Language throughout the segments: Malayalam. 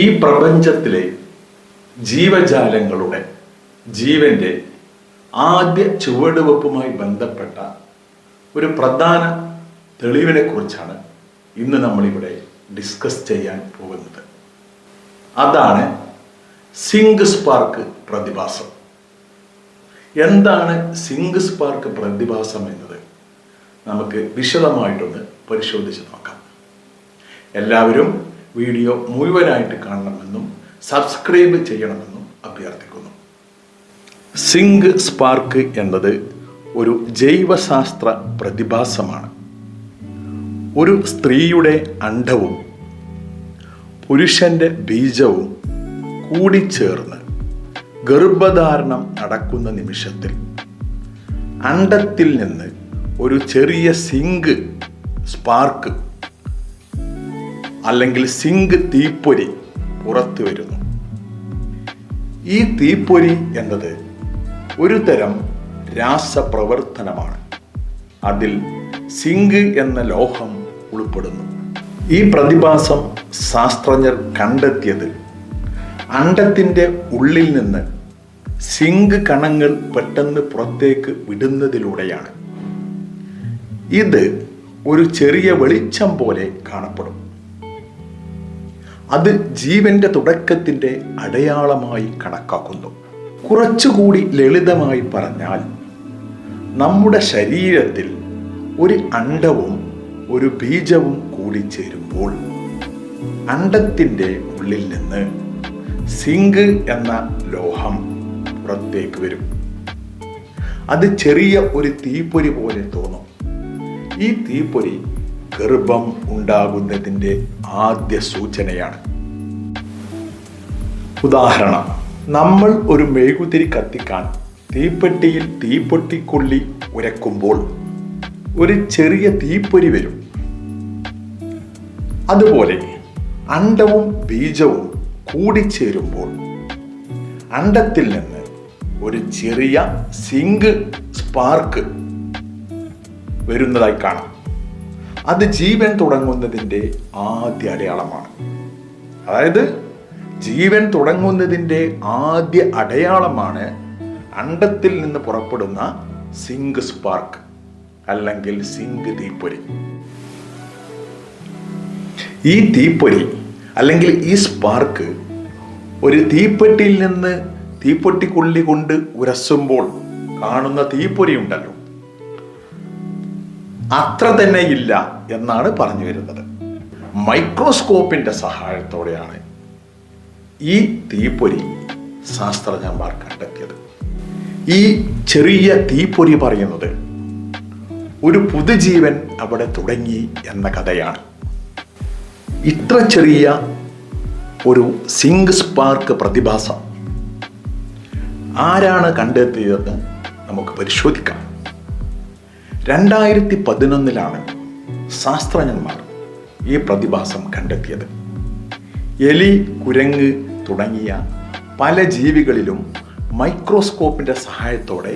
ഈ പ്രപഞ്ചത്തിലെ ജീവജാലങ്ങളുടെ ജീവന്റെ ആദ്യ ചുവടുവെപ്പുമായി ബന്ധപ്പെട്ട ഒരു പ്രധാന തെളിവിനെ കുറിച്ചാണ് ഇന്ന് നമ്മളിവിടെ ഡിസ്കസ് ചെയ്യാൻ പോകുന്നത്. അതാണ് സിങ്ക് സ്പാർക്ക് പ്രതിഭാസം. എന്താണ് സിങ്ക് സ്പാർക്ക് പ്രതിഭാസം എന്നത് നമുക്ക് വിശദമായിട്ടൊന്ന് പരിശോധിച്ച് നോക്കാം. എല്ലാവരും വീഡിയോ മുഴുവനായിട്ട് കാണണമെന്നും സബ്സ്ക്രൈബ് ചെയ്യണമെന്നും അഭ്യർത്ഥിക്കുന്നു. സിങ്ക് സ്പാർക്ക് എന്നത് ഒരു ജൈവശാസ്ത്ര പ്രതിഭാസമാണ്. ഒരു സ്ത്രീയുടെ അണ്ഡവും പുരുഷന്റെ ബീജവും കൂടിച്ചേർന്ന് ഗർഭധാരണം നടക്കുന്ന നിമിഷത്തിൽ അണ്ഡത്തിൽ നിന്ന് ഒരു ചെറിയ സിങ്ക് സ്പാർക്ക് അല്ലെങ്കിൽ സിങ്ക് തീപ്പൊരി പുറത്തു വരുന്നു. ഈ തീപ്പൊരി എന്നത് ഒരു തരം രാസപ്രവർത്തനമാണ്. അതിൽ സിങ്ക് എന്ന ലോഹം ഉൾപ്പെടുന്നു. ഈ പ്രതിഭാസം ശാസ്ത്രജ്ഞർ കണ്ടെത്തിയത് അണ്ഡത്തിന്റെ ഉള്ളിൽ നിന്ന് സിങ്ക് കണങ്ങൾ പെട്ടെന്ന് പുറത്തേക്ക് വിടുന്നതിലൂടെയാണ്. ഇത് ഒരു ചെറിയ വെളിച്ചം പോലെ കാണപ്പെടും. അത് ജീവന്റെ തുടക്കത്തിന്റെ അടയാളമായി കണക്കാക്കുന്നു. കുറച്ചുകൂടി ലളിതമായി പറഞ്ഞാൽ, നമ്മുടെ ശരീരത്തിൽ ഒരു അണ്ഡവും ഒരു ബീജവും കൂടി ചേരുമ്പോൾ അണ്ഡത്തിന്റെ ഉള്ളിൽ നിന്ന് സിങ്ക് എന്ന ലോഹം പുറത്തേക്ക് വരും. അത് ചെറിയ ഒരു തീപ്പൊരി പോലെ തോന്നും. ഈ തീപ്പൊരി ഗർഭം ഉണ്ടാകുന്നതിൻ്റെ ആദ്യ സൂചനയാണ്. ഉദാഹരണം, നമ്മൾ ഒരു മെഴുകുതിരി കത്തിക്കാൻ തീപ്പെട്ടിയിൽ തീപ്പൊട്ടിക്കൊള്ളി ഉരക്കുമ്പോൾ ഒരു ചെറിയ തീപ്പൊരി വരും. അതുപോലെ അണ്ഡവും ബീജവും കൂടിച്ചേരുമ്പോൾ അണ്ഡത്തിൽ നിന്ന് ഒരു ചെറിയ സിങ്ക് സ്പാർക്ക് വരുന്നതായി കാണാം. അത് ജീവൻ തുടങ്ങുന്നതിൻ്റെ ആദ്യ അടയാളമാണ്. അതായത് ജീവൻ തുടങ്ങുന്നതിൻ്റെ ആദ്യ അടയാളമാണ് അണ്ഡത്തിൽ നിന്ന് പുറപ്പെടുന്ന സിങ്ക് സ്പാർക്ക് അല്ലെങ്കിൽ സിങ്ക് തീപ്പൊരി. ഈ തീപ്പൊരി അല്ലെങ്കിൽ ഈ സ്പാർക്ക് ഒരു തീപ്പെട്ടിയിൽ നിന്ന് തീപ്പൊട്ടിക്കൊള്ളി കൊണ്ട് ഉരസുമ്പോൾ കാണുന്ന തീപ്പൊരി ഉണ്ടല്ലോ, അത്ര തന്നെ ഇല്ല എന്നാണ് പറഞ്ഞു വരുന്നത്. മൈക്രോസ്കോപ്പിന്റെ സഹായത്തോടെയാണ് ഈ തീപ്പൊരി ശാസ്ത്രജ്ഞന്മാർ കണ്ടെത്തിയത്. ഈ ചെറിയ തീപ്പൊരി പറയുന്നത് ഒരു പുതുജീവൻ അവിടെ തുടങ്ങി എന്ന കഥയാണ്. ഇത്ര ചെറിയ ഒരു സിങ്ക് സ്പാർക്ക് പ്രതിഭാസം ആരാണ് കണ്ടെത്തിയതെന്ന് നമുക്ക് പരിശോധിക്കാം. 2011 ശാസ്ത്രജ്ഞന്മാർ ഈ പ്രതിഭാസം കണ്ടെത്തിയത്. എലി, കുരങ്ങ് തുടങ്ങിയ പല ജീവികളിലും മൈക്രോസ്കോപ്പിന്റെ സഹായത്തോടെ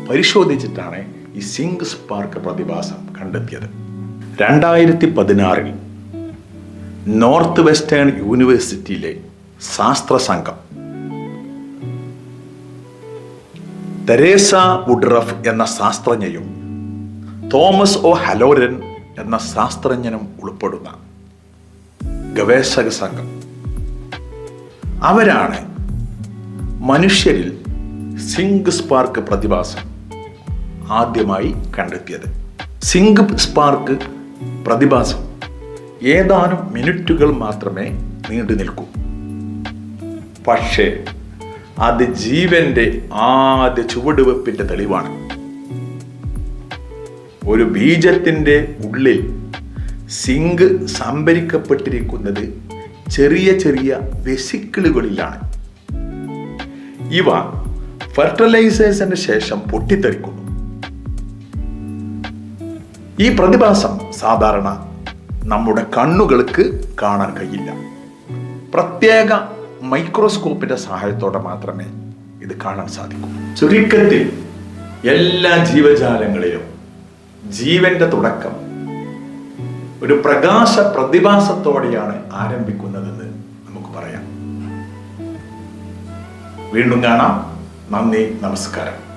പരിശോധിച്ചിട്ടാണ് ഈ സിങ്ക് സ്പാർക്ക് പ്രതിഭാസം കണ്ടെത്തിയത്. 2016 നോർത്ത് വെസ്റ്റേൺ യൂണിവേഴ്സിറ്റിയിലെ ശാസ്ത്ര സംഘം തെരേസ വുഡ്റഫ് എന്ന ശാസ്ത്രജ്ഞയും തോമസ് ഒ ഹലോരൻ എന്ന ശാസ്ത്രജ്ഞനും ഉൾപ്പെടുന്ന ഗവേഷക സംഘം, അവരാണ് മനുഷ്യരിൽ സിങ്ക് സ്പാർക്ക് പ്രതിഭാസം ആദ്യമായി കണ്ടെത്തിയത്. സിങ്ക് സ്പാർക്ക് പ്രതിഭാസം ഏതാനും മിനിറ്റുകൾ മാത്രമേ നീണ്ടു നിൽക്കൂ. പക്ഷേ അത് ജീവന്റെ ആദ്യ ചുവടുവെപ്പിന്റെ തെളിവാണ്. ഒരു ബീജത്തിന്റെ ഉള്ളിൽ സിങ്ക് സംഭരിക്കപ്പെട്ടിരിക്കുന്നത് ചെറിയ ചെറിയ വെസിക്കിളുകളിലാണ്. ഇവ ഫെർട്ടിലൈസേഷന് ശേഷം പൊട്ടിത്തെറിക്കുന്നു. ഈ പ്രതിഭാസം സാധാരണ നമ്മുടെ കണ്ണുകൾക്ക് കാണാൻ കഴിയില്ല. പ്രത്യേക മൈക്രോസ്കോപ്പിന്റെ സഹായത്തോടെ മാത്രമേ ഇത് കാണാൻ സാധിക്കൂ. ചുരുക്കത്തിൽ എല്ലാ ജീവജാലങ്ങളിലും ജീവന്റെ തുടക്കം ഒരു പ്രകാശ പ്രതിഭാസത്തോടെയാണ് ആരംഭിക്കുന്നതെന്ന് നമുക്ക് നമുക്ക് പറയാം. വീണ്ടും കാണാം. നന്ദി, നമസ്കാരം.